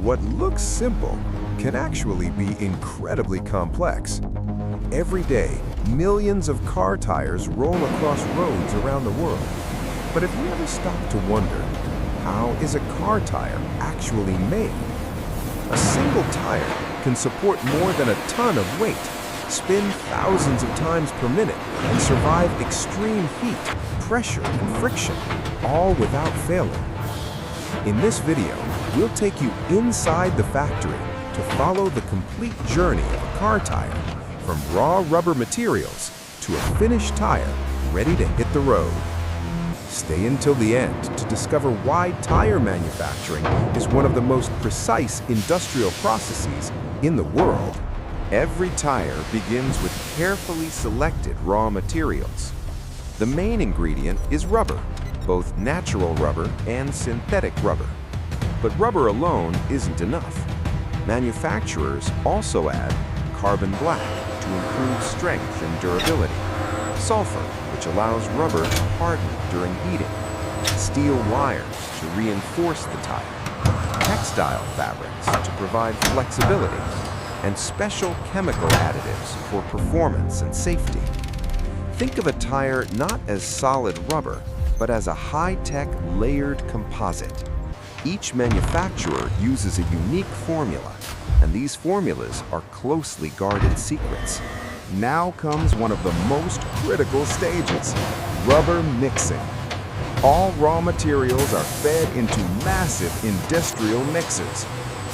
What looks simple can actually be incredibly complex. Every day, millions of car tires roll across roads around the world. But have you ever stopped to wonder, how is a car tire actually made? A single tire can support more than a ton of weight, spin thousands of times per minute, and survive extreme heat, pressure, and friction, all without failing. In this video, we'll take you inside the factory to follow the complete journey of a car tire, from raw rubber materials to a finished tire ready to hit the road. Stay until the end to discover why tire manufacturing is one of the most precise industrial processes in the world. Every tire begins with carefully selected raw materials. The main ingredient is rubber, both natural rubber and synthetic rubber. But rubber alone isn't enough. Manufacturers also add carbon black to improve strength and durability, sulfur, which allows rubber to harden during heating, steel wires to reinforce the tire, textile fabrics to provide flexibility, and special chemical additives for performance and safety. Think of a tire not as solid rubber, but as a high-tech layered composite. Each manufacturer uses a unique formula, and these formulas are closely guarded secrets. Now comes one of the most critical stages, rubber mixing. All raw materials are fed into massive industrial mixers.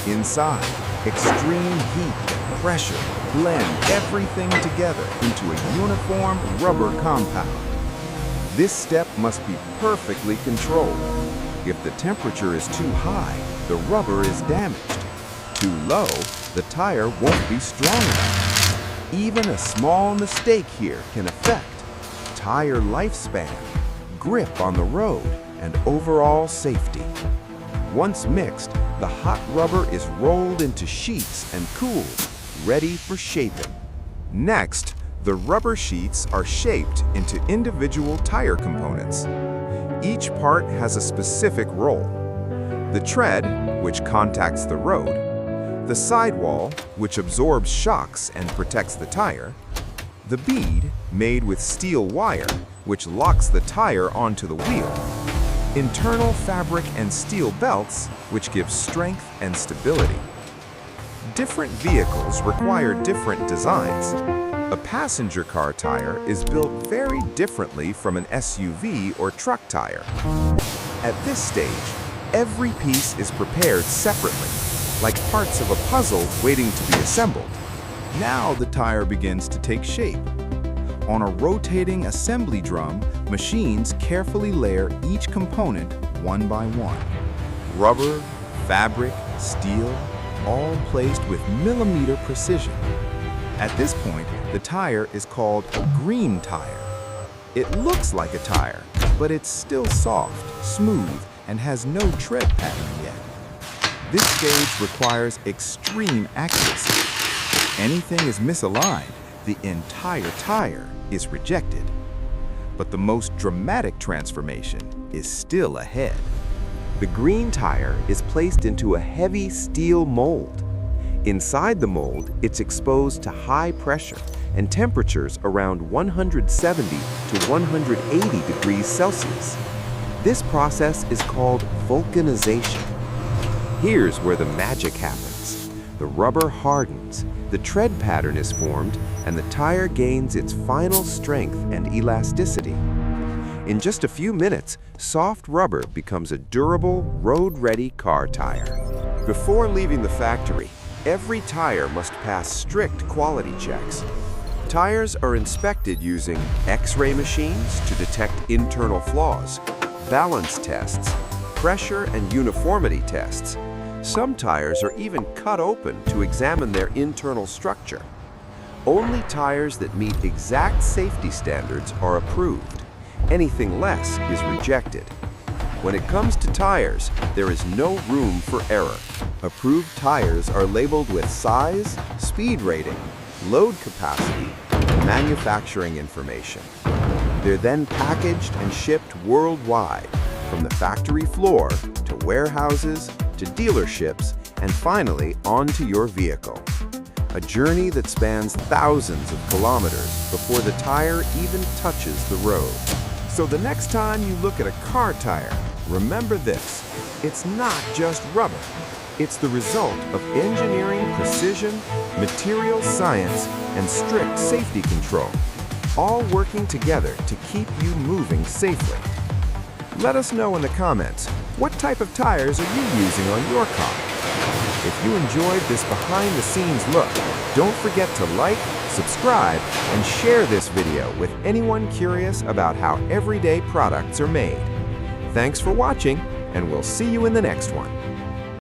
Inside, extreme heat and pressure blend everything together into a uniform rubber compound. This step must be perfectly controlled. If the temperature is too high, the rubber is damaged. Too low, the tire won't be strong enough. Even a small mistake here can affect tire lifespan, grip on the road, and overall safety. Once mixed, the hot rubber is rolled into sheets and cooled, ready for shaping. Next, the rubber sheets are shaped into individual tire components. Each part has a specific role. The tread, which contacts the road, the sidewall, which absorbs shocks and protects the tire, the bead, made with steel wire, which locks the tire onto the wheel, internal fabric and steel belts, which give strength and stability. Different vehicles require different designs. A passenger car tire is built very differently from an SUV or truck tire. At this stage, every piece is prepared separately, like parts of a puzzle waiting to be assembled. Now the tire begins to take shape. On a rotating assembly drum, machines carefully layer each component one by one. Rubber, fabric, steel, all placed with millimeter precision. At this point, the tire is called a green tire. It looks like a tire, but it's still soft, smooth, and has no tread pattern yet. This stage requires extreme accuracy. If anything is misaligned, the entire tire is rejected. But the most dramatic transformation is still ahead. The green tire is placed into a heavy steel mold. Inside the mold, it's exposed to high pressure and temperatures around 170 to 180 degrees Celsius. This process is called vulcanization. Here's where the magic happens. The rubber hardens, the tread pattern is formed, and the tire gains its final strength and elasticity. In just a few minutes, soft rubber becomes a durable, road-ready car tire. Before leaving the factory, every tire must pass strict quality checks. Tires are inspected using X-ray machines to detect internal flaws, balance tests, pressure and uniformity tests. Some tires are even cut open to examine their internal structure. Only tires that meet exact safety standards are approved. Anything less is rejected. When it comes to tires, there is no room for error. Approved tires are labeled with size, speed rating, load capacity, and manufacturing information. They're then packaged and shipped worldwide, from the factory floor to warehouses to dealerships and finally onto your vehicle. A journey that spans thousands of kilometers before the tire even touches the road. So the next time you look at a car tire, remember this: it's not just rubber. It's the result of engineering precision, material science, and strict safety control, all working together to keep you moving safely. Let us know in the comments, what type of tires are you using on your car? If you enjoyed this behind-the-scenes look, don't forget to like, subscribe, and share this video with anyone curious about how everyday products are made. Thanks for watching, and we'll see you in the next one.